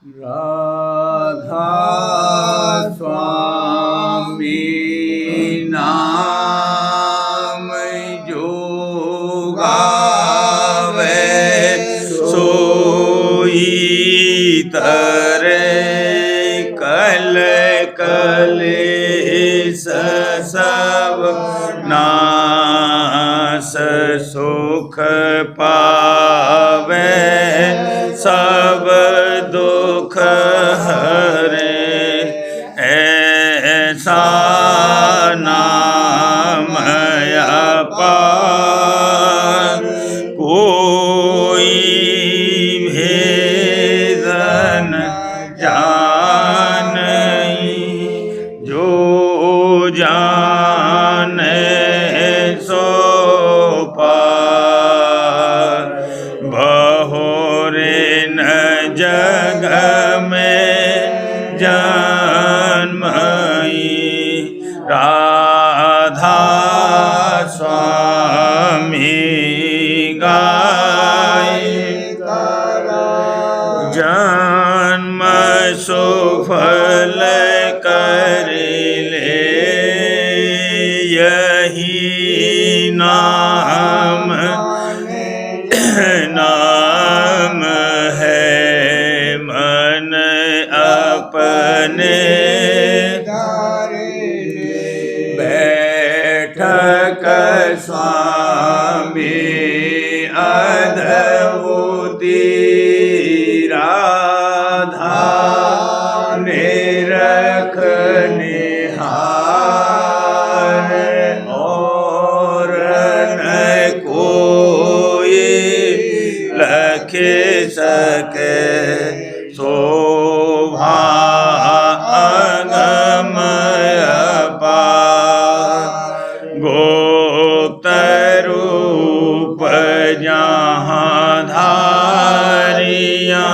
राधा स्वामी नाम जो गावे सोई तरे कल कलेश सब नाश सुख पावे सब दुख हरे ऐसा नाम अपार कोई भेद न जानई जो जाने सो पार बहुरे न जग में जन्मई राधा स्वामी गाय जन्म सुफल कर ले यही नाम नाम है मन अपने बैठक स्वामी अद्भुति राधा निरख निहार और न कोई लख सके शोभा अगम अपार गुप्त रूप जहाँ धारिया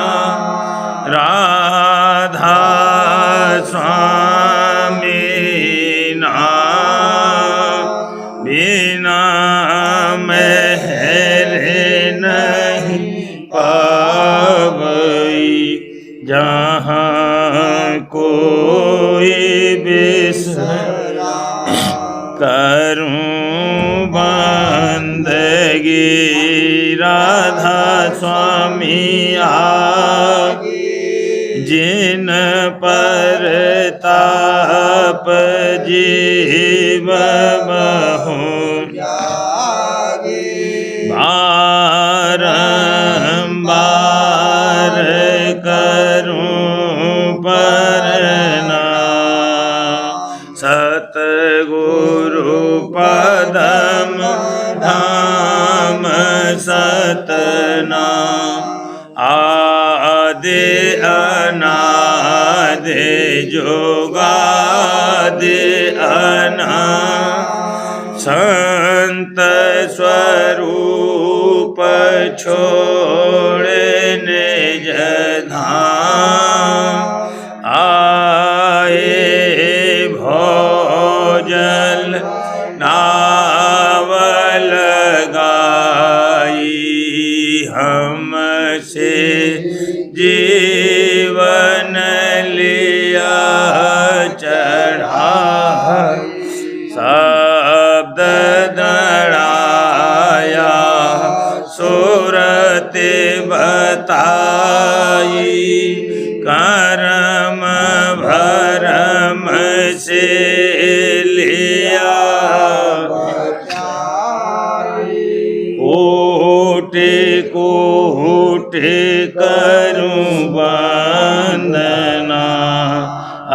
राधा स्वामी नाम बिना महरे नहीं पावई जहाँ कोई बिसरा करूं बंदगी राधा स्वामी आगे जिन पर ताप जीव बहु बारंबार करूं परना सतगुरु पदम धाम सतना आदि अनादि जोगादि अना संत स्वरूप छोड़े निज धाम आए भोजल नावल गाई हमसे जीवन लिया चढ़ा शब्द दड़ाया सूरत बताई कर्म भरम से लिया कोटि कोटि करूं वंदना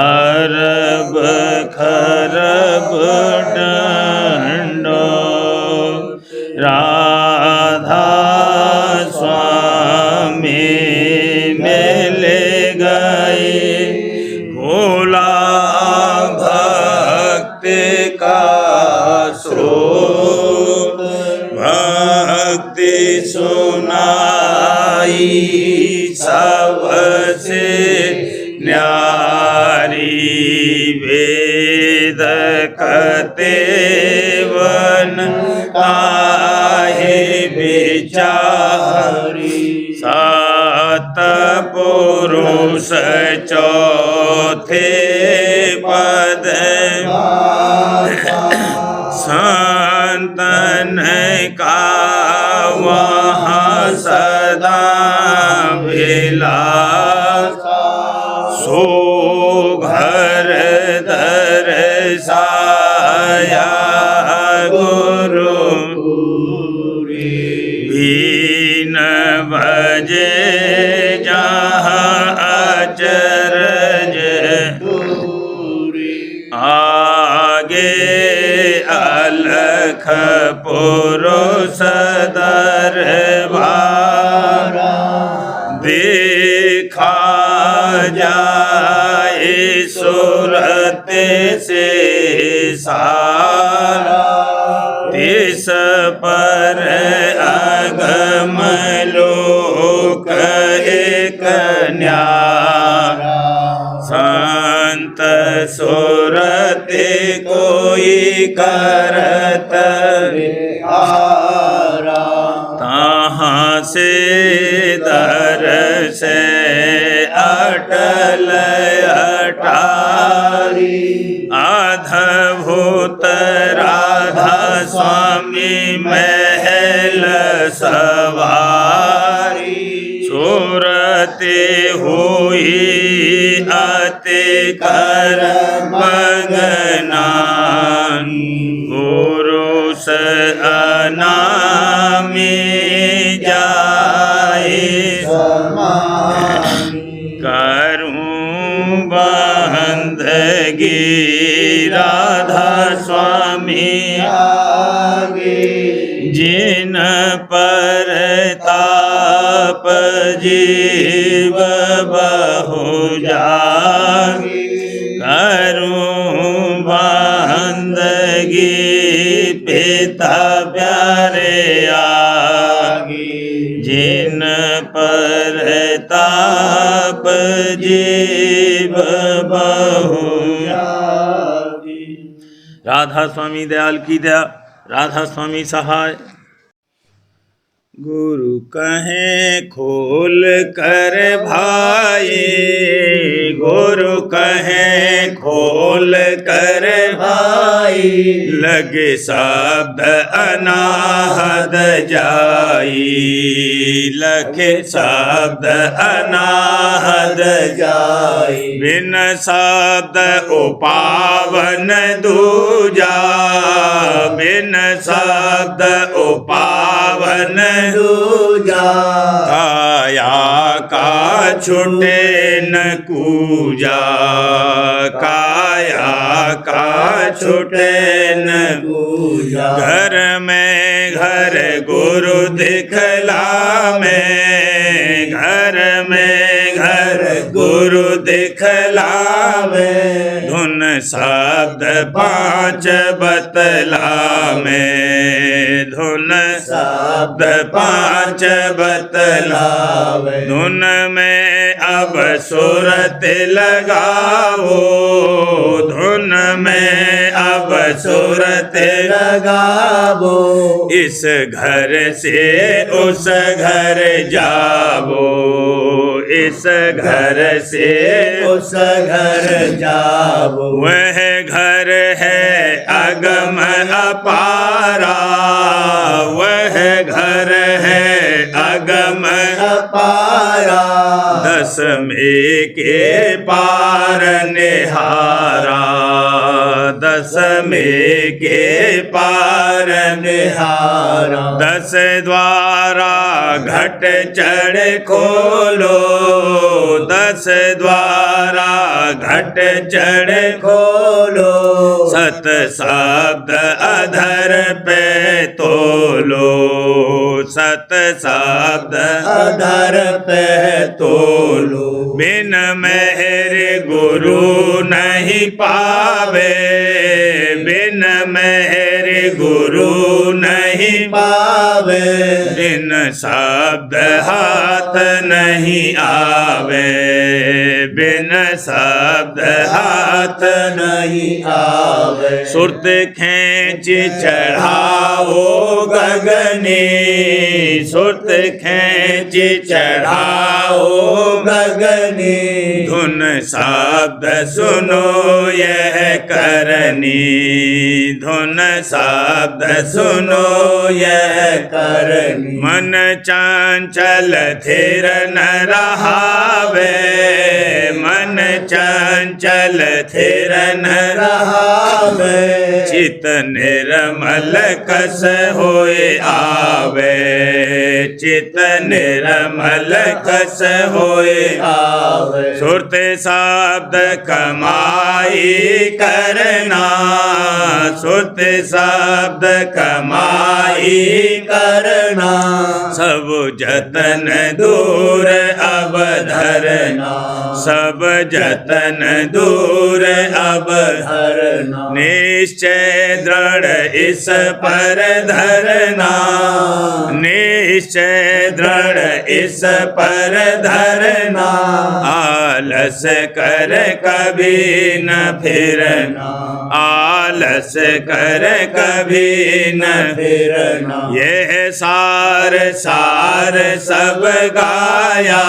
अरब खरब दंडो राधा स्वामी मिले गए भोला भक्ति का स्रोत भक्ति सुनाई सबसे न्यारी वेद कते वन काहे विचारी सात पो पुरुष चौथे पद संतन का वहाँ सदा विलास सो घर दर्शाया गुरु बीन बजे जहाँ अचरज आगे अलख पुरुष दरबार देखा जाए सूरत से सारा तिस पर अगम लोक एक न्यारा संत सूरत कोई करत विहारा तहाँ से दर्श अटल अटारी अद्भुत राधा स्वामी महल सवारी सूरते हुई अति कर मगनान पुरुष अनामी जाए करूं बंदगी राधा स्वामी आगे जिन पर ताप जीव बहु जागे करूं बंदगी पिता प्यारे आगे जिन पर ताप जीव बहु जागे। राधा स्वामी दयाल की दया, राधा स्वामी सहाय। गुरु कहें खोल कर भाई, गुरु कहें खोल कर भाई, लगे शब्द अनाहद जाई, लगे शब्द अनाहद जाई, बिन शब्द उपावन दूजा, बिन शब्द उपावन दूजा, काया का छुटे न कूजा, काया का छुटे न कूजा, घर में घर गुरु दिखला में, घर में घर गुरु दिखला में, धुन शब्द पांच बतला में, धुन शब्द पांच बतला में, धुन में अब सूरत लगाओ, धुन में अब सूरत लगाओ, इस घर से उस घर जाओ, इस घर से उस घर जाओ, वह घर है अगम अपारा, वह घर है अगम अपारा, दसवें के पार निहारा, दसवें के पार निहारा, 10 द्वारा घट चढ़ खोलो, 10 द्वारा घट चढ़ खोलो, सत शब्द अधर पे तोलो, सत शब्द अधर पे तोलो, बिन मेहर गुरु नहीं पावे, बिन मेहर गुरु नहीं पावे, बिन शब्द हाथ नहीं आवे, बिन शब्द हाथ नहीं आवे। सुरत खेच चढ़ाओ गगने, सुरत खेच चढ़ाओ गगने। धुन शब्द सुनो यह करनी, धुन शब्द सुनो यह करनी। मन चंचल थिर न रहावे, मन चंचल थिर न रहावे। चित निर्मल कस होए आवे, चित निर्मल कस होए आवे। सुरत शब्द कमाई करना, सुरत शब्द कमाई करना। सब जतन दूर अब धरना, सब जतन दूर अब धरना। निश्चय दृढ़ इस पर धरना, निश्चय दृढ़ इस पर धरना। आलस कर कभी न फिरना, आलस कर कभी न फिरना। यह सार सार सब गाया,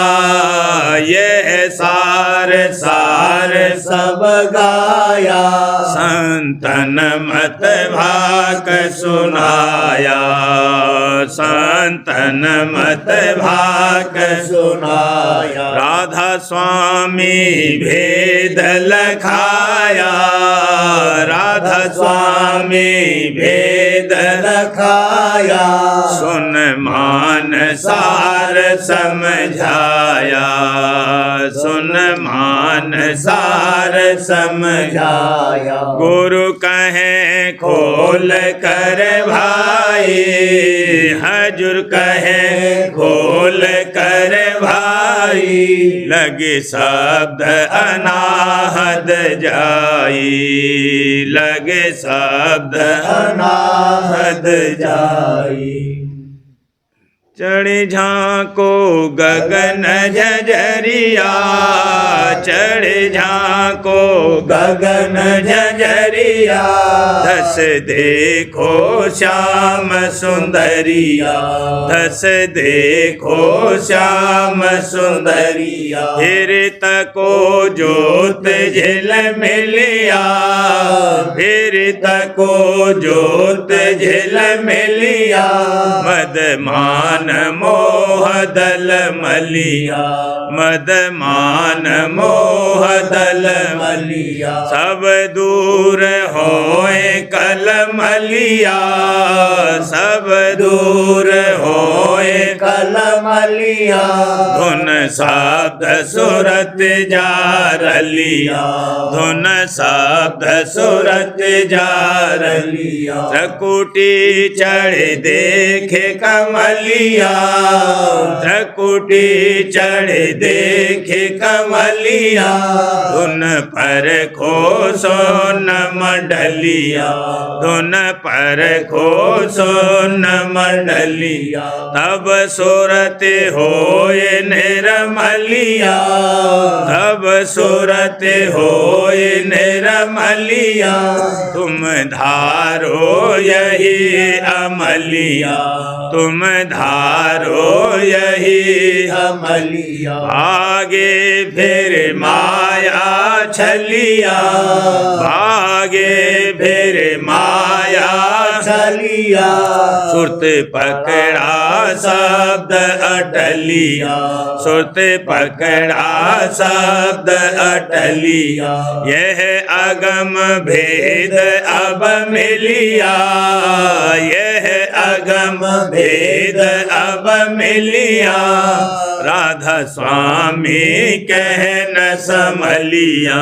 यह सार सार सब गाया। संतन मत भाक सुनाया, संतन मत भाक सुनाया। राधा स्वामी भेद लखाया, राधा स्वामी भेद लखाया। सुन मान सार समझाया, सुन मान सार समझाया। गुरु कहे खोल कर भाई, हजूर कहे खोल कर भाई। लगे शब्द अनाहद जाई, लगे शब्द अनाहद जाई। चढ़ झांको गगन झंझरिया, चढ़ झांको गगन झंझरिया। धस देखो श्याम सुंदरिया, धस देखो श्याम सुंदरिया। फिर तको जोत झिल मिलिया, फिर तको जोत झिल मिलिया। मदमान मोह दल मलिया, मदमान मोह दल मलिया। सब दूर होए कल मलिया, सब दूर होए कल मलिया। धुन शब्द सुरत जा रलिया, धुन शब्द सुरत जा रलिया। त्रिकुटी चढ़ देखे कमलिया, त्रिकुटी चढ़ देखे कमलिया। धुन पर खो सोन मंडलिया, धुन पर खो सोन मंडलिया। तब सुरत होए निर्मलिया, तब सुरत होए निर्मलिया। तुम धारो यही अमलिया, तुम धारो यही अमलिया। आगे फिर माया छलिया, आगे फिर माया छलिया। सुरत पकड़ा शब्द अटलिया, सुरत पकड़ा शब्द अटलिया। यह अगम भेद अब मिलिया, यह अगम भेद अब मिलिया। राधा स्वामी कह न समलिया,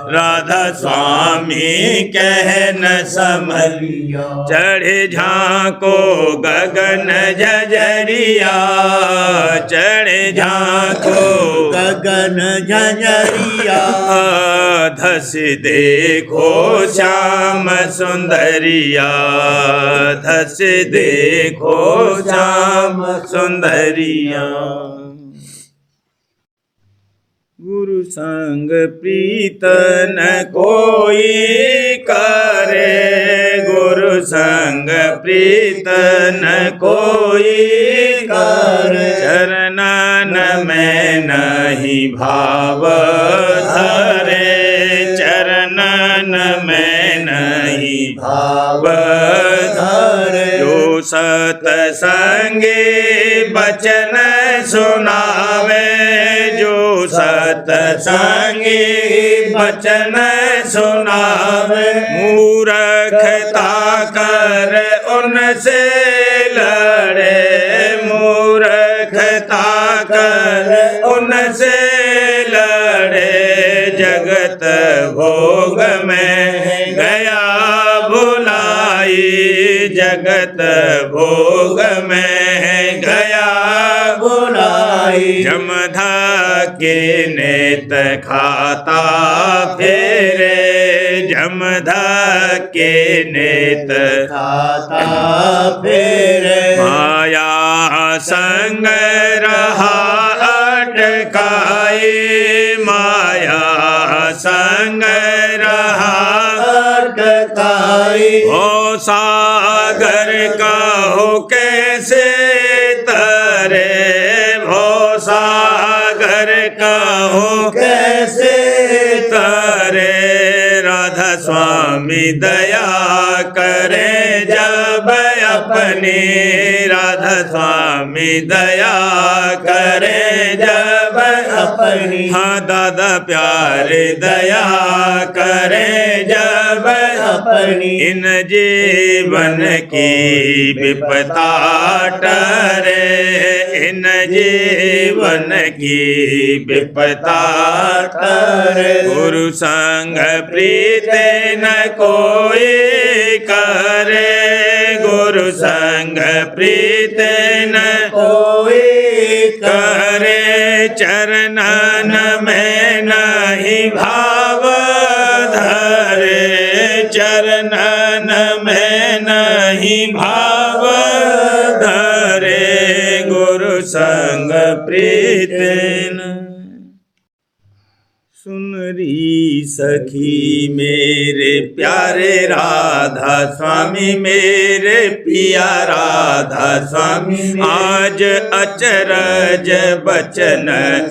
राधा स्वामी कह न समलिया। चढ़े झांको गगन झंझरिया, चढ़े झांको गगन झंझरिया। धस देखो श्याम सुंदरिया, धस देखो श्याम सुंदरिया। गुरु संग प्रीत न कोई करे, गुरु संग प्रीत न कोई करे, चरणन में नहीं भाव धरे, चरणन में नहीं भाव धरे। जो सतसंगी बचन सुनावे, जो सतसंगी बचन सुनावे, मूर्खता कर उनसे लड़े, मूर्खता कर उनसे लड़े, जगत भोग में गया भुलाई, जगत भोग में गया भुलाई। जमधा के नेत खाता फेरे, जमधा के नेत खाता फेरे, माया संग रहा अटकाए, माया संग रहा अटकाए। ओ सागर का हो कैसे तरे, भो सागर का हो कैसे तरे, राधा स्वामी दया करे जब अपनी, राधा स्वामी दया करे जब अपनी। हाँ दादा प्यारे दया करे जब अपनी। इन जीवन की विपदा टरे, इन जीवन की विपदा टरे। गुरु संग प्रीत न कोई करे, गुरु संग प्रीत न कोई करे, चरणन में नहीं भाव धरे, चरणन में नहीं भाव धरे, गुरु संग प्रीत न। सुन री सखी मेरे प्यारे राधा स्वामी, मेरे पिया राधा स्वामी, आज अचरज बचन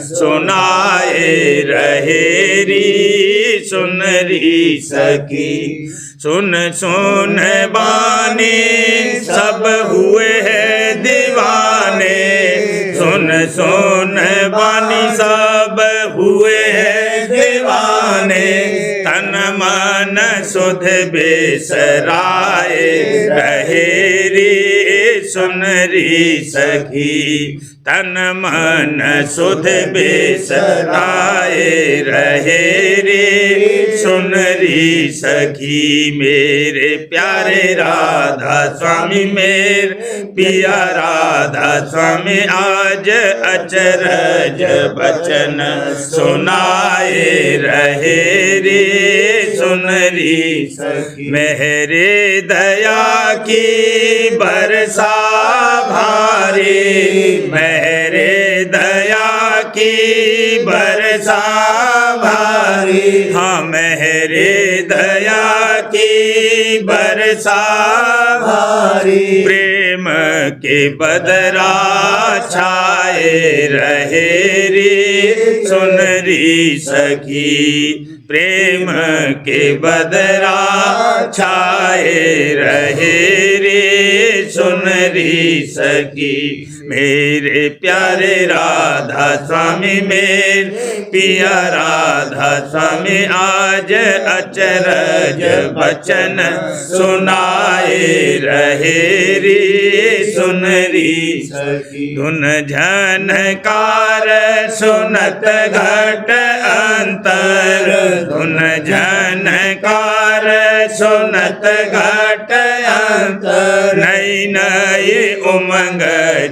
सुनाए रहे री। सुन री सखी सुन सुन बानी, सब हुए हैं दीवाने, सुन सुन बानी सब हुए हैं दीवाने, तन मन सुध बेसराए रहे री। सुन री सखी तन मन सुध बेसराए रहे रे। सुन री सखी मेरे प्यारे राधा स्वामी, मेरे पिया राधा स्वामी, आज अचरज बचन सुनाए रहे रे। सुन री सखी मेरे दया की बरसा भारी, मेरे दया की बरसा भारी, हाँ मेरे दया की बरसा भारी। प्रेम के बदरा छाए रहे रे। सुन री सखी प्रेम के बदरा छाए रहे रे। सुन री सखी मेरे प्यारे राधा स्वामी, मेरे पिया राधा स्वामी, आज अचरज बचन सुनाए रहे रे। सुन री सखी धुन झनकार सुनत घट अंतर, धुन झनकार सुनत घट अंतर, नई नई उमंग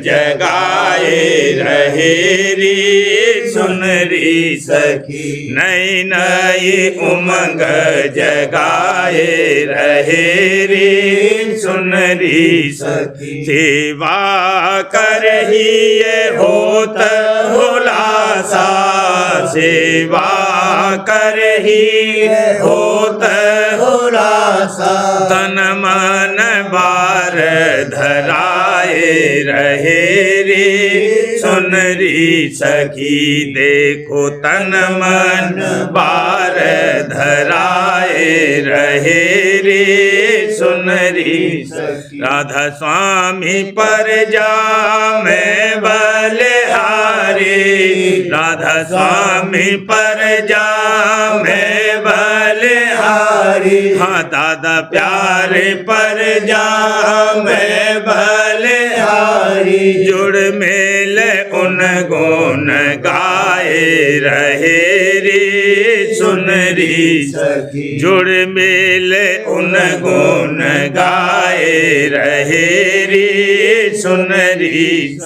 जगाए रहे रे। सुन री सखी नई नई उमंग जगाए रहे रे। सुन री सखी सेवा करही होत हुलासा, सेवा करही होत हुलासा तन मन बार धराए रहे रे सुनरी सखी देखो तन मन बार धराए रहे रे सुनरी राधा स्वामी पर जा मैं बलिहारी राधा स्वामी पर जा मैं बलिहारी हाँ दादा प्यारे पर जा मैं बलिहारी जुड़ मेल उन गुण गाए रहे रे सुनरी सखी जुड़ मेल उन गुण गाए रहे रे सुनरी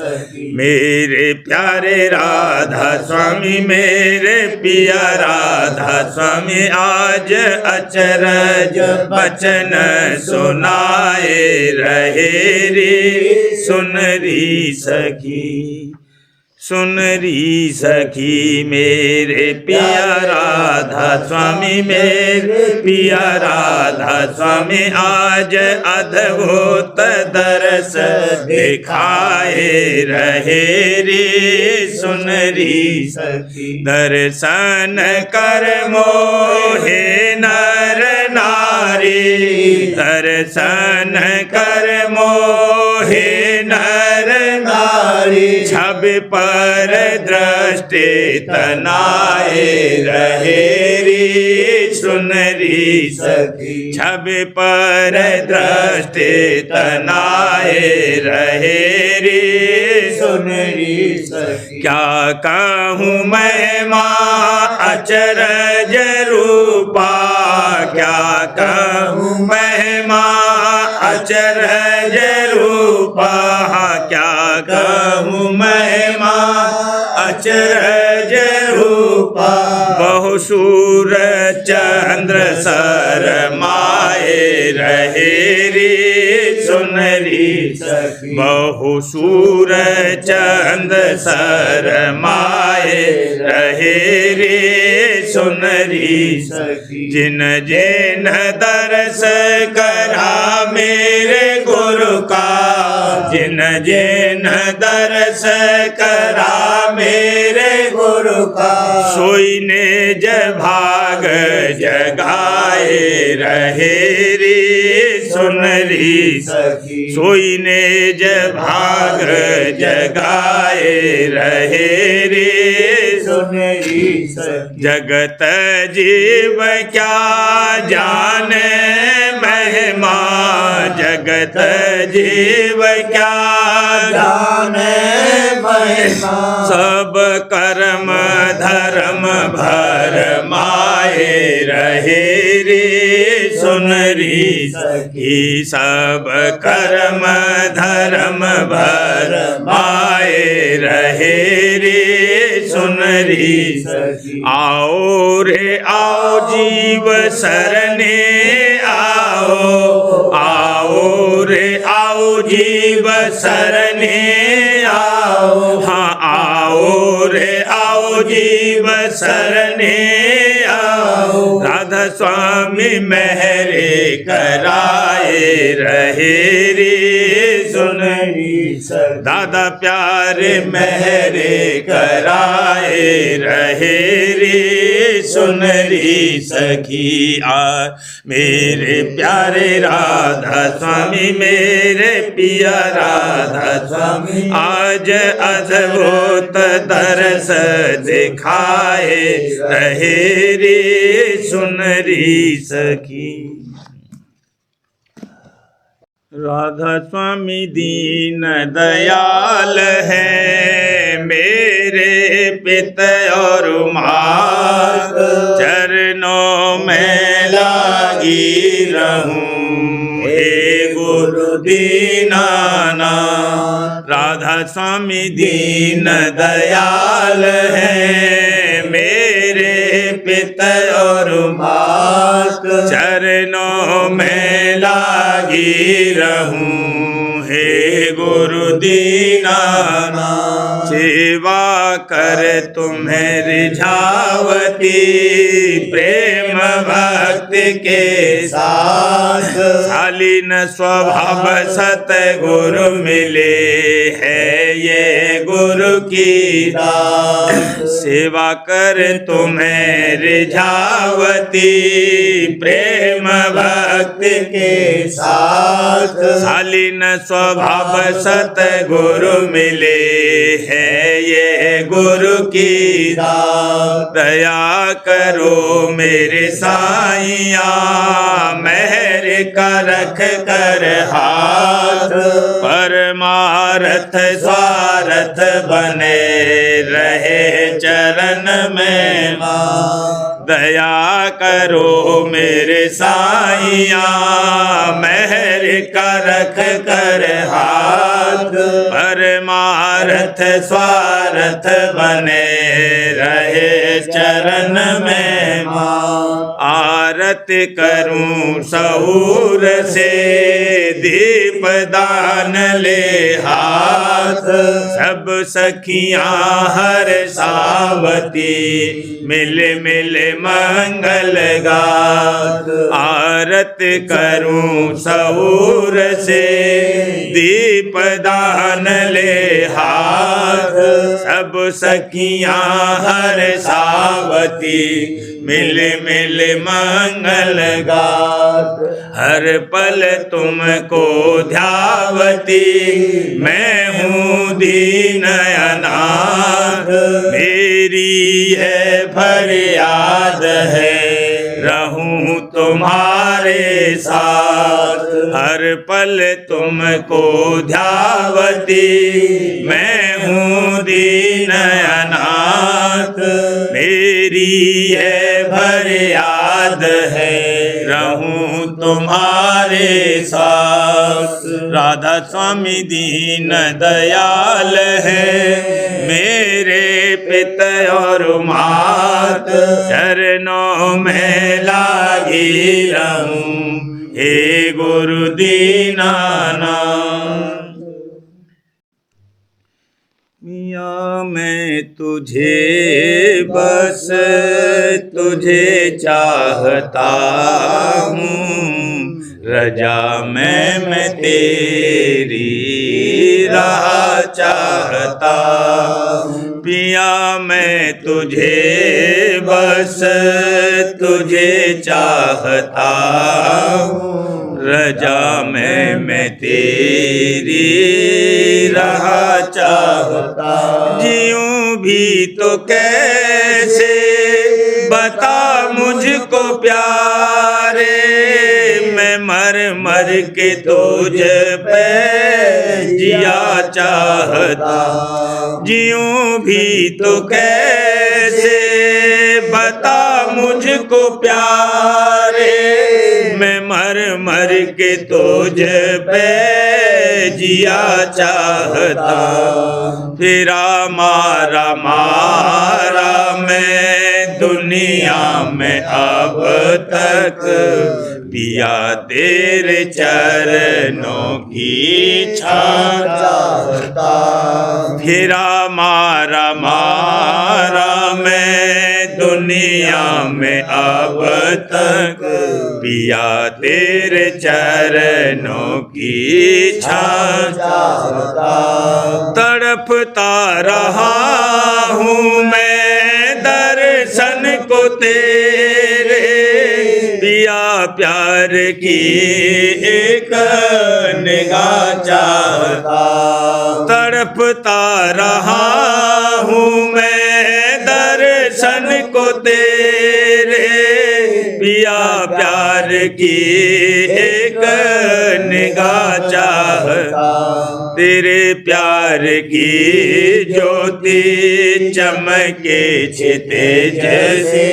मेरे प्यारे राधा स्वामी मेरे पिया राधा स्वामी आज अचरज बचन सुनाए रहे रे सुनरी सखी सुनरी सखी मेरे पिया राधा स्वामी मेरे पिया राधा स्वामी आज अद्भुत दरस दिखाए रहे रे सुनरी सखी दर्शन कर मोहे नर नारी दर्शन कर मोहे नर नारी छब पर दृष्टि तनाए रहे रे सुनरी सखी छब पर दृष्टि तनाए रहे रे सुनरी सखी क्या कहूँ महिमा अचरज रूपा क्या कहूँ महिमा अचरज रूपा क्या कहूँ महिमा अचरज रूपा बहुसूर चंद्र शरमाए रहे रे सुनरी सखी बहुसूर चंद्र शरमाए रहे रे सुनरी सखी जिन जिन दरस करा मेरे गुरु का जिन जिन दरस करा मेरे गुरु का सोई ने भाग जगाए रहे रे सुनरी सखी सोई ने भाग जगाए रहे रे सुनरी सखी जगत जीव क्या जाने महिमा जगत जीव क्या जाने महिमा सब कर्म धर्म भर माए रहे रे सुनरी सखी सब कर्म धर्म भर माए रहे रे सुनरी सखी आओ रे आओ जीव सरने आओ आओ रे आओ जीव सरने आओ हाँ आओ रे आओ जीव सरने आओ राधा स्वामी मेहरे कराए रहे रे सुनरी दादा प्यारे मेहरे कराए रहे रे सुनरी सखी आ मेरे प्यारे राधा स्वामी मेरे पिया राधा स्वामी आज अद्भुत दरस दिखाए रहे रे सुनरी सखी राधा स्वामी दीन दयाल है मेरे पिता और माँ चरणों में लागी रहूं हे गुरु दीनानाथ राधा स्वामी दीन दयाल है मेरे पिता और माँ चरणों में लागी रहूं हे गुरु दीनानाथ। सेवा कर तुम्हें रिझावती प्रेम भक्ति के साथ। शालीन स्वभाव सतगुरु मिले है ये गुरु की दात। सेवा कर तुम्हें रिझावती प्रेम भक्ति के साथ। शालीन स्वभाव सतगुरु मिले है ये गुरु की दात। दया करो मेरे साईया मेहर का रख कर हाथ परमार्थ स्वार्थ बने रहे चरण में दया करो मेरे साईया मेहर का रख कर हाथ परमार्थ स्वार्थ बने रहे चरण में आरत करूं सहूर से दीप दान ले हाथ सब सखियां हर सावती मिल मिल मंगल गात आरत करूं सहूर से दीप दान ले हाथ सब सखियां हर सावती मिल मिल मंगल गात हर पल तुमको ध्यावती मैं हूँ दीन अनाथ मेरी है फरियाद है रहूं तुम्हारे साथ हर पल तुमको ध्यावती मैं हूँ दीन अनाथ मेरी है फरियाद है रहूं तुम्हारे साथ राधा स्वामी दीन दयाल है मेरे पिता और मात चरणों में लागी रहूं हे गुरु दीनानाथ मियाँ मैं तुझे बस तुझे चाहता हूँ रजा मैं तेरी राह चाहता पिया मैं तुझे बस तुझे चाहता हूँ रजा मैं तेरी राह चाहता जीऊं भी तो कैसे बता मुझको प्यारे मैं मर मर के तुझ पे जिया चाहता जीऊं भी तो कैसे बता मुझको प्यारे मैं मर मर के तुझ पे जिया चाहता फिरा मारा मारा मैं दुनिया में अब तक पिया तेरे चरणों की छाया चाहता फिरा मारा मारा मैं दुनिया में अब तक पिया तेरे चरणों की छाया चाहता तड़पता रहा हूँ मैं दर्शन को तेरे पिया प्यार की एक निगाह चाहता तड़पता रहा हूँ मैं दर्शन को तेरे पिया प्यार की एक निगाह चाहता तेरे प्यार की ज्योति चमके छिते जैसे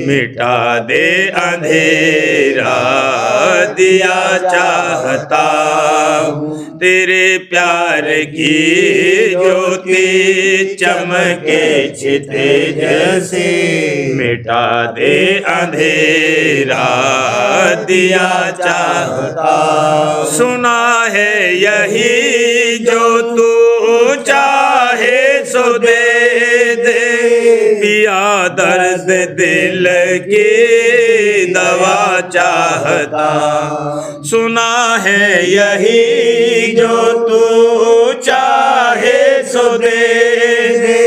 मिटा दे अंधेरा दिया चाहता तेरे प्यार की ज्योति चमके छिते जैसे मिटा दे अंधेरा दिया चाहता। सुना है यही जो तू चाहे सो दे दे, पिया दर्द दिल की दवा चाहता। सुना है यही जो तू चाहे सो दे दे,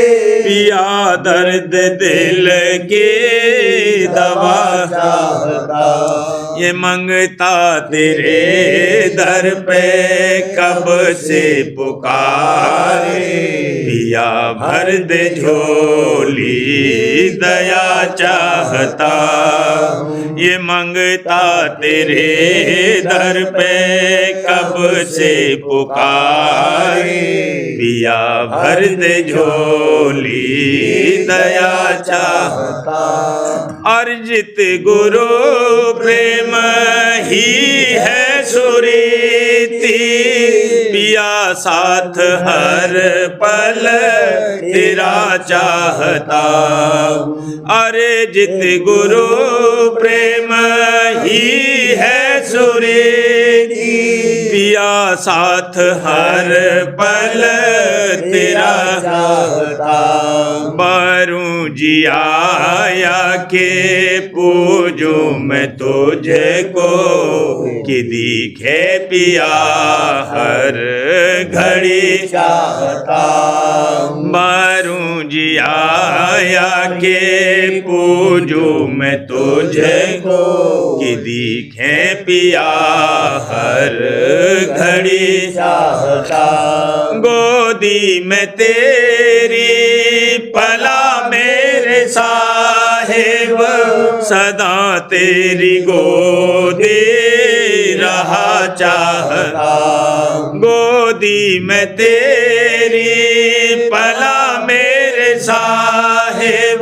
पिया दर्द दिल की दवा चाहता। ये मंगता तेरे दर पे कब से पुकारे, पिया भर दे झोली दया चाहता। ये मंगता तेरे दर पे कब से पुकारे, पिया भर दे झोली दया चाहता। अर्जित गुरु प्रेम ही है सुरीति, पिया साथ हर पल तेरा चाहता। अर्जित गुरु प्रेम ही है सुरीति, पिया साथ हर पल तेरा चाहता। बारू जिया के पूजू मैं तुझको, कि दिखे पिया हर घड़ी चाहता। बारू जिया के पूजू मैं तुझको, कि दिखे पिया हर घड़ी चाहता। गोदी में तेरी पला मेरे साहिब, सदा तेरी गोदी रहा चाहता। गोदी में तेरी पला मेरे साहिब,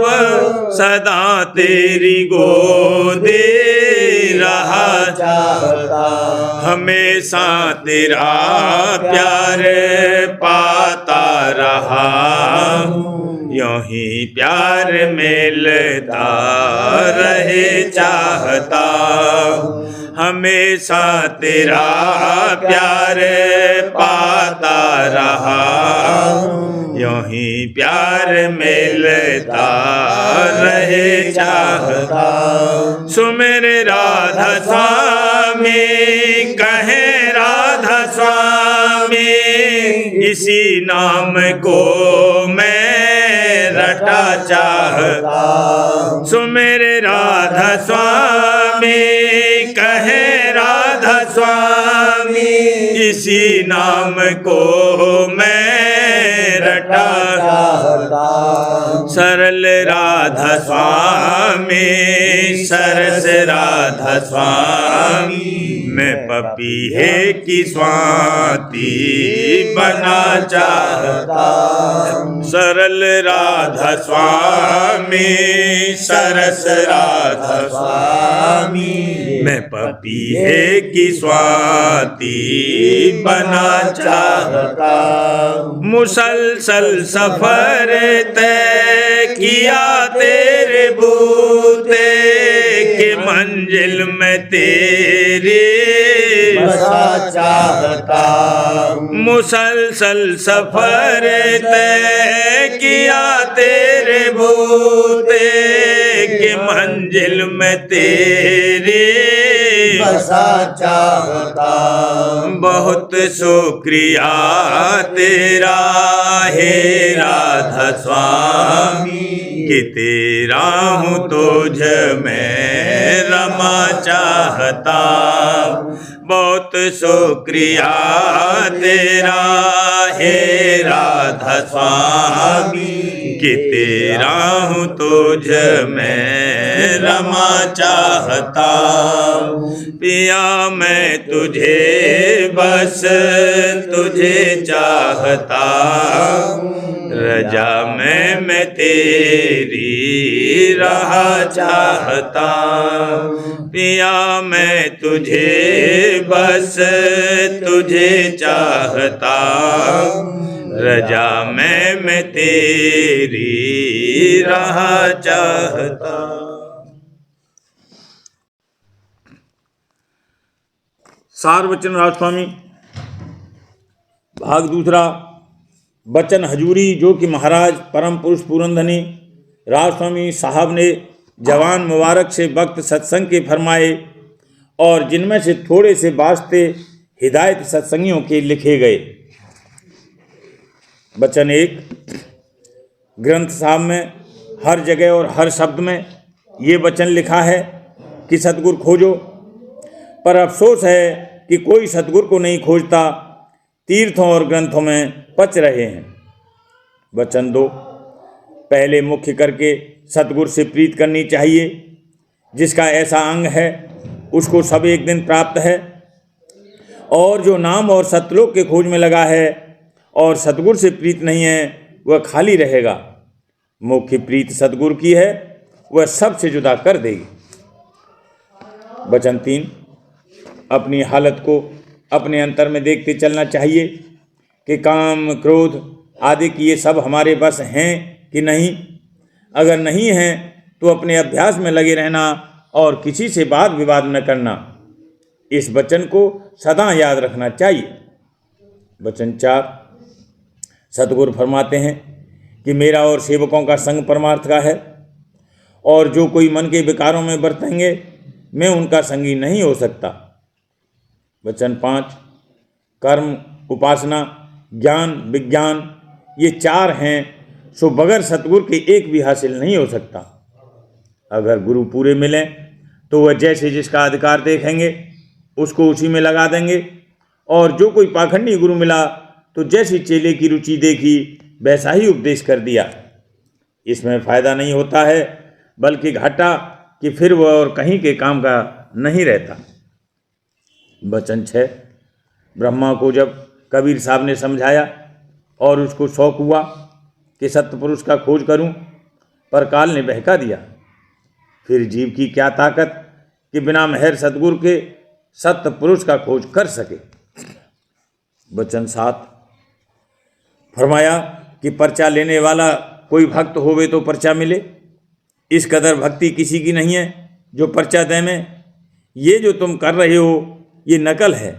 सदा तेरी गोदी रहा चाहता। हमेशा तेरा प्यार पाता रहा, यूं ही प्यार मिलता रहे चाहता। हमेशा तेरा प्यार पाता रहा, यूं ही प्यार मिलता रहे चाहता। सुमिर राधा स्वामी कहे राधा स्वामी, इसी नाम को मैं रटा चाहता। सुमिर राधा स्वामी कहे राधा स्वामी, इसी नाम को मैं रटा चाहता। सरल राधा स्वामी सरस राधा स्वामी, मैं पपीहे की स्वाति बना चाहता। सरल राधा स्वामी सरस राधा स्वामी, मैं पपीहे की स्वाति बना चाहता। मुसलसल सफर तय किया तेरे बूते, के मंजिल में तेरे बसा चाहता। मुसलसल सफर तय किया तेरे बूते, के मंजिल में तेरे बसा चाहता। बहुत शुक्रिया तेरा हे राधा स्वामी, कि तेरा हूँ तुझ में रमा चाहता। बहुत शुक्रिया तेरा हे राधा स्वामी, कि तेरा हूँ तुझ में रमा चाहता। पिया मैं तुझे बस तुझे चाहता, रजा में मैं तेरी रहा चाहता। पिया मैं तुझे बस तुझे चाहता, रजा में मैं तेरी रहा चाहता। सार वचन राजस्वामी भाग दूसरा। वचन हजूरी जो कि महाराज परम पुरुष पूरनधनी राजस्वामी साहब ने जवान मुबारक से वक्त सत्संग के फरमाए और जिनमें से थोड़े से वास्ते हिदायत सत्संगियों के लिखे गए। वचन 1। ग्रंथ साहब में हर जगह और हर शब्द में ये वचन लिखा है कि सतगुरु खोजो, पर अफसोस है कि कोई सतगुरु को नहीं खोजता, तीर्थों और ग्रंथों में पच रहे हैं। वचन 2। पहले मुख्य करके सतगुरु से प्रीत करनी चाहिए। जिसका ऐसा अंग है उसको सब एक दिन प्राप्त है, और जो नाम और सतलोक के खोज में लगा है और सतगुरु से प्रीत नहीं है वह खाली रहेगा। मुख्य प्रीत सतगुरु की है, वह सबसे जुदा कर देगी। वचन 3। अपनी हालत को अपने अंतर में देखते चलना चाहिए कि काम क्रोध आदि की ये सब हमारे बस हैं कि नहीं। अगर नहीं हैं तो अपने अभ्यास में लगे रहना और किसी से वाद विवाद न करना। इस वचन को सदा याद रखना चाहिए। वचन 4। सतगुरु फरमाते हैं कि मेरा और सेवकों का संग परमार्थ का है, और जो कोई मन के विकारों में बरतेंगे मैं उनका संगी नहीं हो सकता। वचन 5। कर्म, उपासना, ज्ञान, विज्ञान ये 4 हैं, सो बगैर सतगुरु के एक भी हासिल नहीं हो सकता। अगर गुरु पूरे मिलें तो वह जैसे जिसका अधिकार देखेंगे उसको उसी में लगा देंगे, और जो कोई पाखंडी गुरु मिला तो जैसी चेले की रुचि देखी वैसा ही उपदेश कर दिया। इसमें फायदा नहीं होता है बल्कि घाटा कि फिर वह और कहीं के काम का नहीं रहता। वचन 6। ब्रह्मा को जब कबीर साहब ने समझाया और उसको शौक हुआ कि सत्पुरुष का खोज करूं, पर काल ने बहका दिया। फिर जीव की क्या ताकत कि बिना मेहर सतगुरु के सत्पुरुष का खोज कर सके। वचन 7। फरमाया कि पर्चा लेने वाला कोई भक्त होवे तो पर्चा मिले। इस कदर भक्ति किसी की नहीं है जो पर्चा दे में। ये जो तुम कर रहे हो ये नकल है,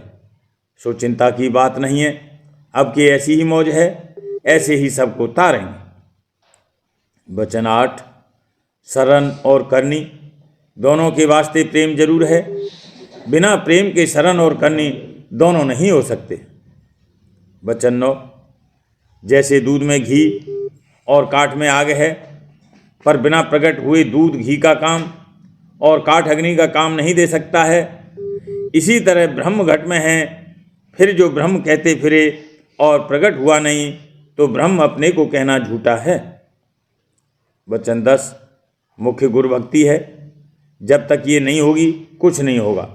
सो चिंता की बात नहीं है। अब की ऐसी ही मौज है, ऐसे ही सबको तारेंगे। वचन 8। शरण और करनी दोनों के वास्ते प्रेम जरूर है। बिना प्रेम के शरण और करनी दोनों नहीं हो सकते। वचन 9। जैसे दूध में घी और काठ में आग है, पर बिना प्रकट हुए दूध घी का काम और काठ अग्नि का काम नहीं दे सकता है, इसी तरह ब्रह्म घट में है। फिर जो ब्रह्म कहते फिरे और प्रकट हुआ नहीं तो ब्रह्म अपने को कहना झूठा है। वचन 10। मुख्य गुरु भक्ति है। जब तक ये नहीं होगी कुछ नहीं होगा।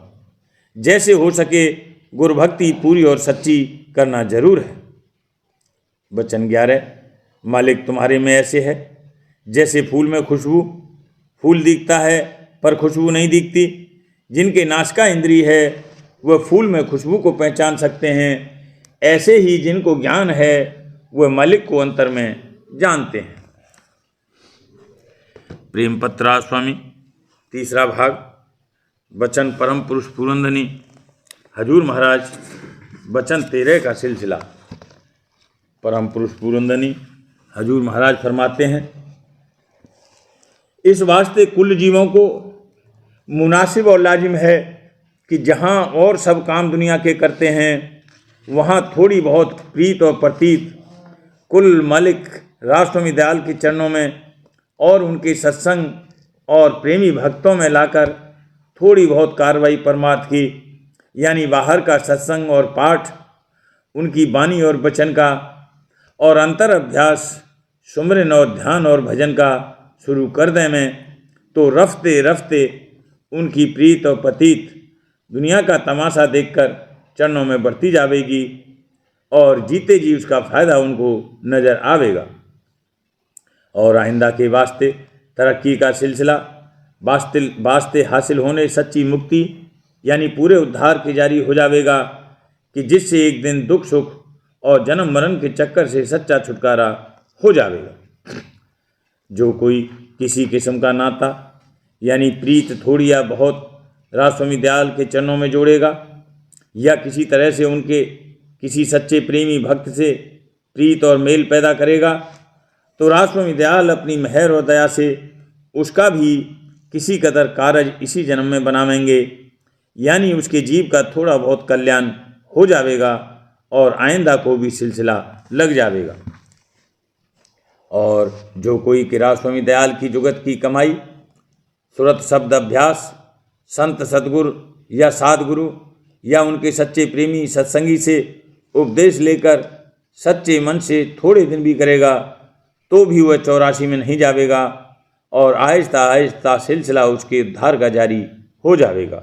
जैसे हो सके गुरु भक्ति पूरी और सच्ची करना जरूर है। वचन 11। मालिक तुम्हारे में ऐसे है जैसे फूल में खुशबू। फूल दिखता है पर खुशबू नहीं दिखती। जिनके नासिका इंद्री है वह फूल में खुशबू को पहचान सकते हैं। ऐसे ही जिनको ज्ञान है वह मालिक को अंतर में जानते हैं। प्रेम पत्रा स्वामी तीसरा भाग। वचन परम पुरुष पूरनधनी हजूर महाराज। वचन 13 का सिलसिला। परम पुरुष पूरनधनी हजूर महाराज फरमाते हैं, इस वास्ते कुल जीवों को मुनासिब और लाजिम है कि जहाँ और सब काम दुनिया के करते हैं वहाँ थोड़ी बहुत प्रीत और प्रतीत कुल मालिक राष्ट्रमी दयाल के चरणों में और उनके सत्संग और प्रेमी भक्तों में लाकर थोड़ी बहुत कार्रवाई परमार्थ की, यानी बाहर का सत्संग और पाठ, उनकी वाणी और वचन का, और अंतर अभ्यास सुमरन और ध्यान और भजन का शुरू कर दें में, तो रफ्ते रफ्ते उनकी प्रीत और प्रतीत दुनिया का तमाशा देखकर चरणों में बढ़ती जाएगी और जीते जी उसका फायदा उनको नजर आवेगा। और आइंदा के वास्ते तरक्की का सिलसिला वास्ते हासिल होने सच्ची मुक्ति यानी पूरे उद्धार की जारी हो जाएगा कि जिससे एक दिन दुख सुख और जन्म मरण के चक्कर से सच्चा छुटकारा हो जाएगा। जो कोई किसी किस्म का नाता यानी प्रीत थोड़ी या बहुत राजस्वामी दयाल के चरणों में जोड़ेगा या किसी तरह से उनके किसी सच्चे प्रेमी भक्त से प्रीत और मेल पैदा करेगा, तो राजस्वामी दयाल अपनी मेहर और दया से उसका भी किसी कदर कारज इसी जन्म में बनावेंगे, यानी उसके जीव का थोड़ा बहुत कल्याण हो जाएगा और आइंदा को भी सिलसिला लग जाएगा। और जो कोई कि राजस्वामी दयाल की जुगत की कमाई सुरत शब्द अभ्यास संत सद्गुरु या साधगुरु या उनके सच्चे प्रेमी सत्संगी से उपदेश लेकर सच्चे मन से थोड़े दिन भी करेगा तो भी वह 84 में नहीं जाएगा और आहिस्ता आहिस्ता सिलसिला उसके उद्धार का जारी हो जाएगा।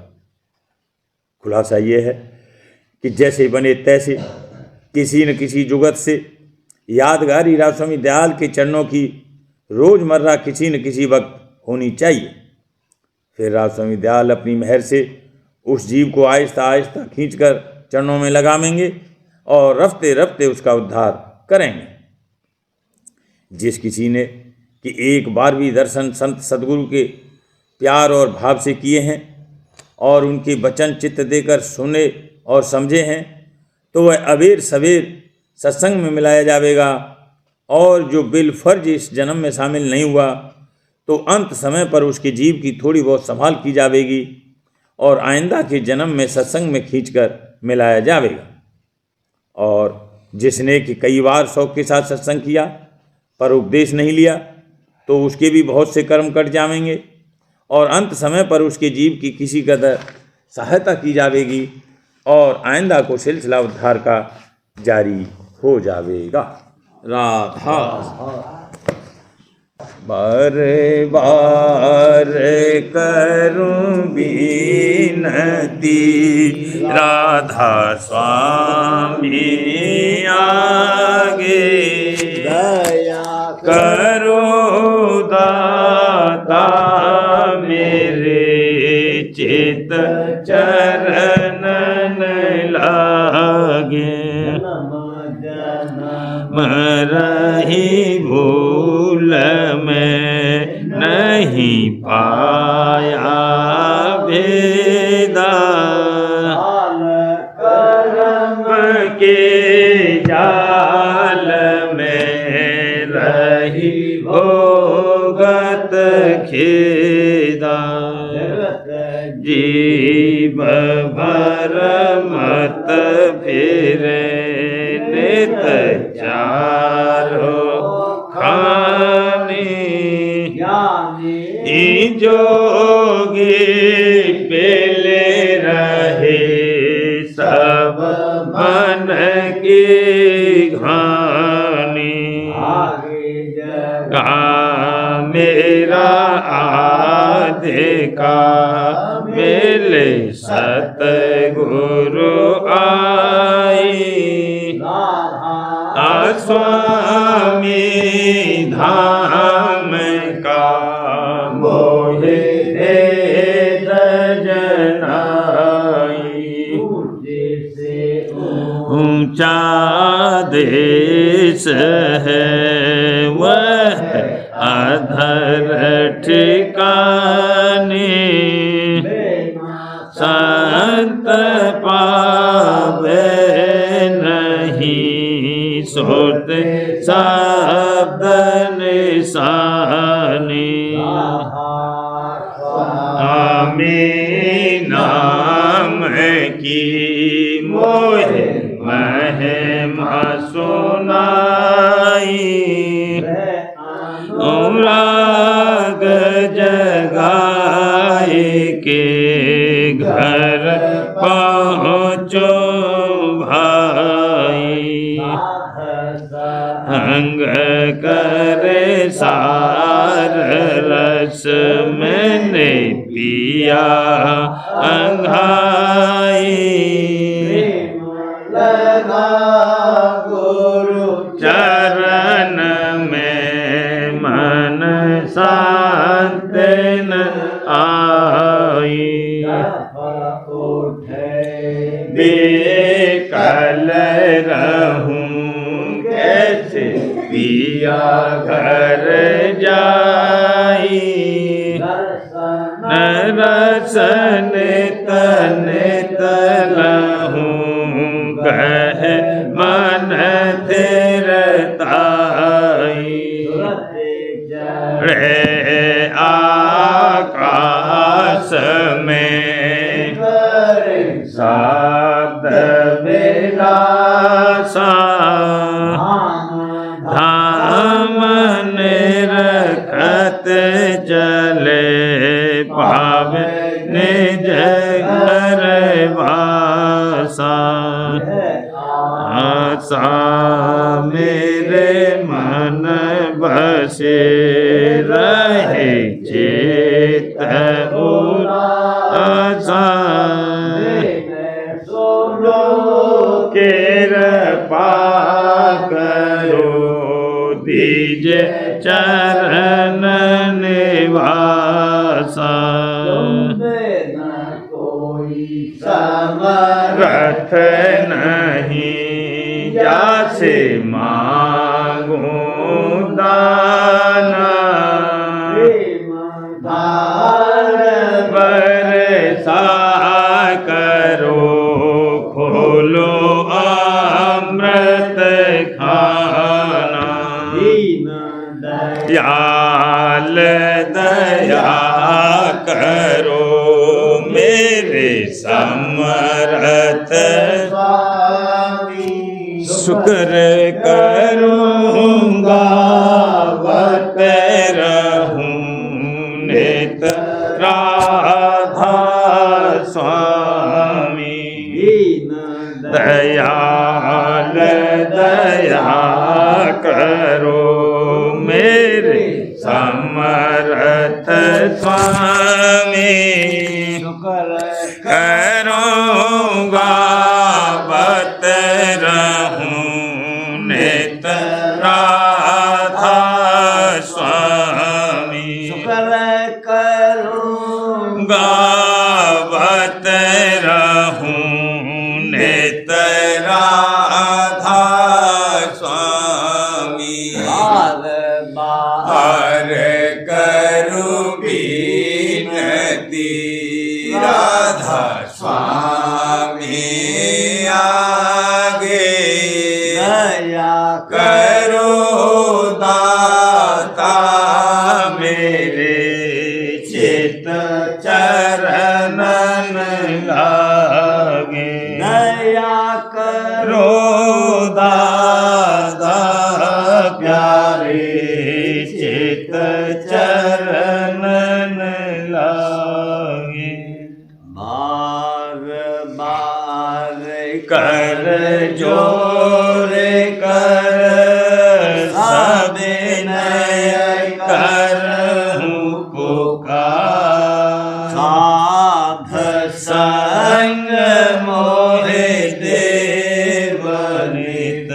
खुलासा ये है कि जैसे बने तैसे किसी न किसी जुगत से यादगारी राजस्वामी दयाल के चरणों की रोज़मर्रा किसी न किसी वक्त होनी चाहिए। फिर राजस्वामी दयाल अपनी मेहर से उस जीव को आहिस्ता आहिस्ता खींचकर चरणों में लगावेंगे और रफ्ते रफ्ते उसका उद्धार करेंगे। जिस किसी ने कि एक बार भी दर्शन संत सद्गुरु के प्यार और भाव से किए हैं और उनके वचन चित्त देकर सुने और समझे हैं, तो वह अबेर सवेर सत्संग में मिलाया जाएगा। और जो बिल फर्ज इस जन्म में शामिल नहीं हुआ तो अंत समय पर उसके जीव की थोड़ी बहुत संभाल की जाएगी और आइंदा के जन्म में सत्संग में खींचकर मिलाया जाएगा। और जिसने कि कई बार शौक के साथ सत्संग किया पर उपदेश नहीं लिया तो उसके भी बहुत से कर्म कट जाएंगे और अंत समय पर उसके जीव की किसी कदर सहायता की जाएगी और आइंदा को सिलसिला उद्धार का जारी हो जाएगा। राधा बार बार करूं बिनती राधा स्वामी आगे दया करो दाता मेरे चित चरणन लागे मरही भूल में नहीं पाया भेदा करम के जाल में रही भोगत खेदा जीव भर मत फिरे नित चारो खानी जोगी पेले रहे सब मन की घानी का मेरा आधे का मेले सतगुरु आई स्वामी धाम का मोहे जनाई ऊंचा देश है वह अधर ठिकाने संत पावे नहीं सोत शब्द निशानी आमीन नाम की मोहे महिमा सुनाई राग जगाए के घर पहुँचो भाई अंग करे सार रस मैंने पिया अंघाई गुरु चरण में मन शांत न आई बेकल रहूं कैसे पिया घर जा रसन नित लहूं कह मन धीरताई रे आकाश में शब्द विलासा धाम निरखत जले पावे निज घर वासा आसा मेरे मन बसे रहे चित आसा कृपा करो दीजे चरण निवासा समर्थ नहीं जासे मांगूं दाना बरसा करो खोलो अमृत खाना दयाल दया करो मेरे समर्थ शुक्र करूँगा वत रहूं नित राधा स्वामी दयाल दया करो मेरे समर्थ स्वामी करूँगा बत रहूं नित राधा स्वामी करूँगा बत रहूं नित राधा स्वामी बार करूं बिनती राधा स्वामी आगे दया करो दाता मेरे चित चरणन लागे दया करो दाता प्यारे चित चरणन लागे बार बार कर जोर कर सब नय करहूं पुकार साध संग मोहे देव नित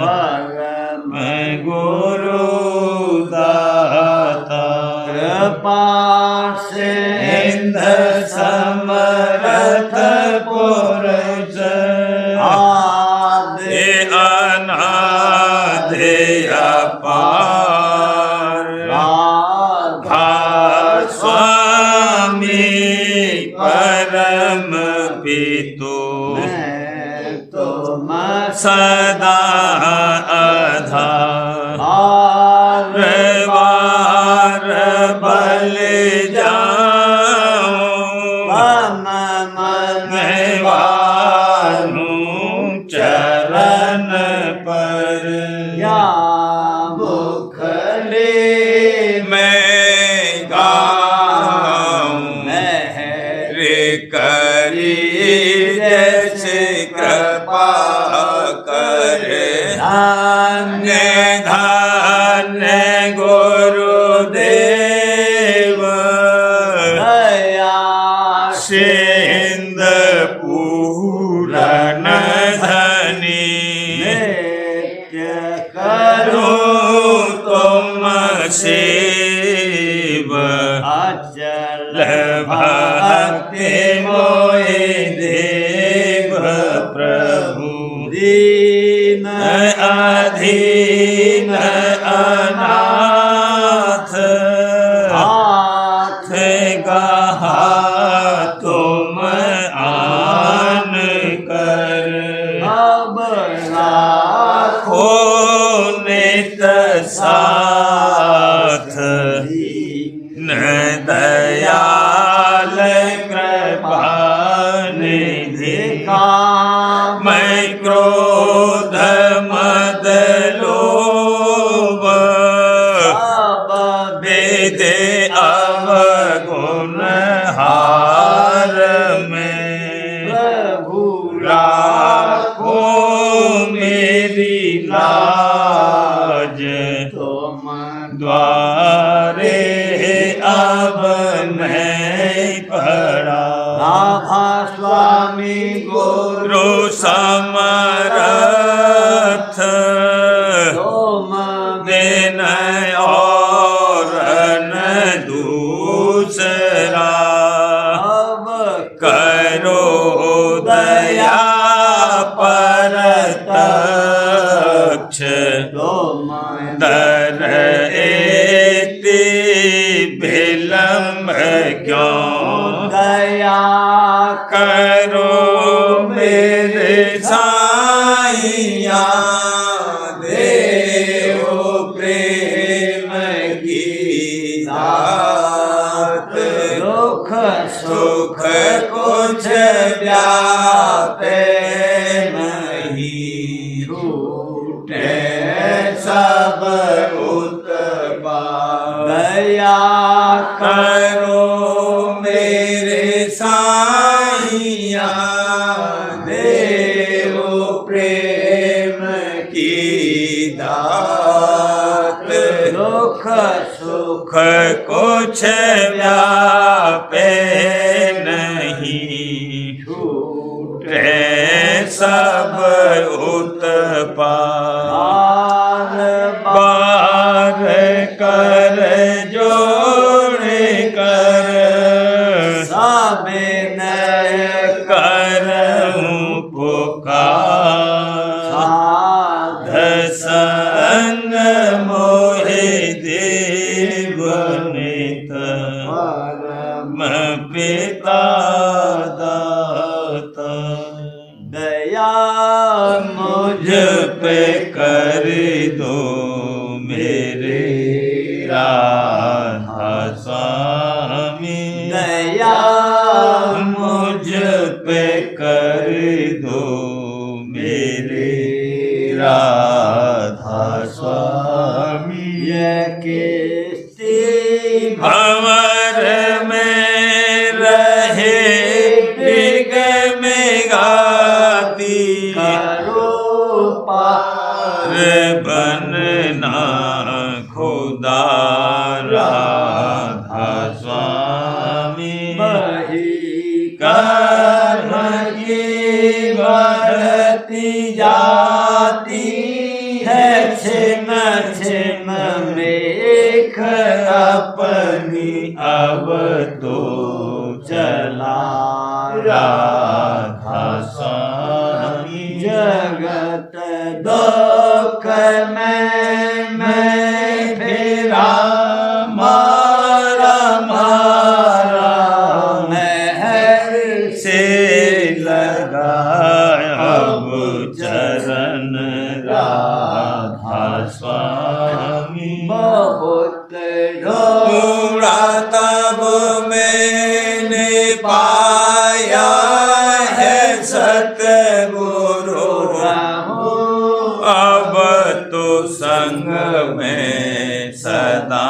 परम गुरु दाता कृपा से इंद समर्थ पुरुष आदि अनादि अपार राधा स्वामी परम पितु तुम सदा आधार वार बल चरण पर या मुखले मैं गाऊं मेहर करी जैसे कृपा कर धन्य धन्य गुरुदेव दया सिंध पूरन शिव अचल भक्ति मोहि देव प्रभु दीन अधीन अनाथ हाथ कहा तुम आन कर, अब राखो नित साथ न दयाल कृपा निधि का मैं क्रोध मद लोभ बेदे अवगुण हार में प्रभु राखो मेरी लाज तुम द्वारे अब मैं पड़ा। राधा स्वामी गुरु समरथ तुम दिन और न दूसरा अब करो दया परतक्ष तुम दर एति विलम्ब क्यों दया करो मेरे साईया देव प्रेम की दात दुख सुख कुछ व्यापे नहीं रूठे सब उत्पाद दया करो मेरे साईया देव प्रेम की दात दुख सुख सुख कुछ व्यापे नहीं छूटे सब उत्पाद बार कर जोड़ कर साबिनय करऊं पुकार संग मोहे देवनित परम पिता दाता दया मुझ पे कर दो मेरे राधा स्वामी दया मुझ पे कर दो मेरे राधा स्वामी किस्ती भंवर में रहे डिग में गाती करो पार बनना खुदा राधा स्वामी बही कर्म की बढ़ती जाती है छिन छिन मेख अपनी अब तो चला राधा स्वामी जगत दुख में मैं फिरा मारा मारा महर से लगा अब चरण राधा स्वामी बहुत ढूंढा तब मैंने पाया है सतगुरु अब तो संग में सदा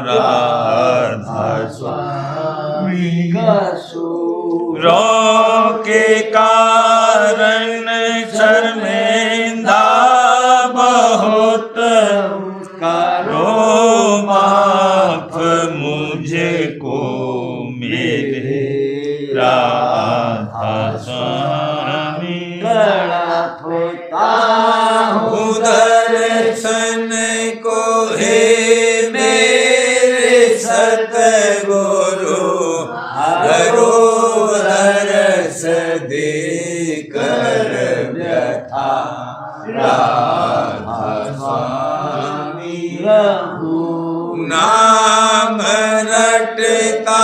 राधा स्वामी रो के कारण शर्मिंदा बहुत करो माफ मुझे को मेरे राधा स्वामी गणत होता हूँ दर्शन को हे मेरे सतगुरु हरो रस दे कर व्यथा राधा स्वामी नाम रटता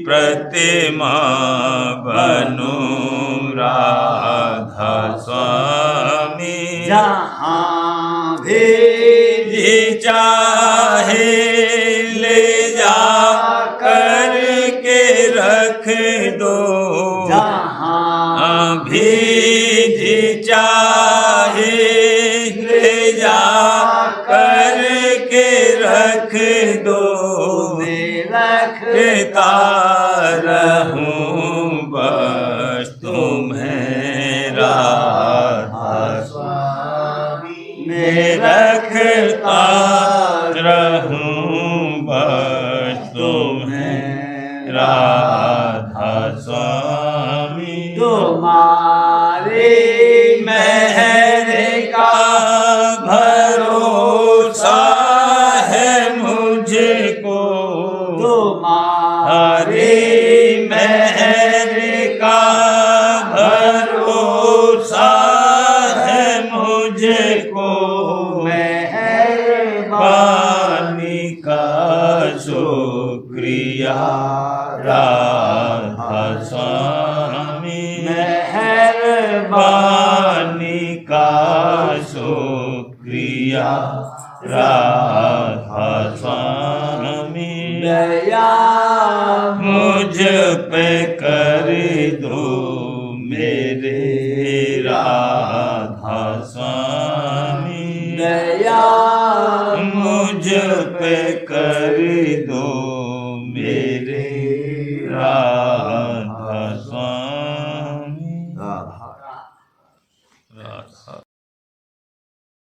प्रतिमा बनूं राधा स्वामी। जहाँ भी जी चाहे ले जा कर के रख दो, जहाँ भी जी चाहे ले जा कर के रख दो, रखता रहूं बस तुम्हें राधा स्वामी। मैं रखता रहूं बस तुम्हें राधा स्वामी। तुम्हारी मेहर का भरोसा है मुझको, तुम्हारी मेहर का भरोसा है मुझको, मेहरबानी का शुक्रिया राधा स्वामी। मेहरबानी का शुक्रिया राधा स्वामी। दया मुझ पे कर दो मेरे राधा स्वामी। दया मुझ पे कर दो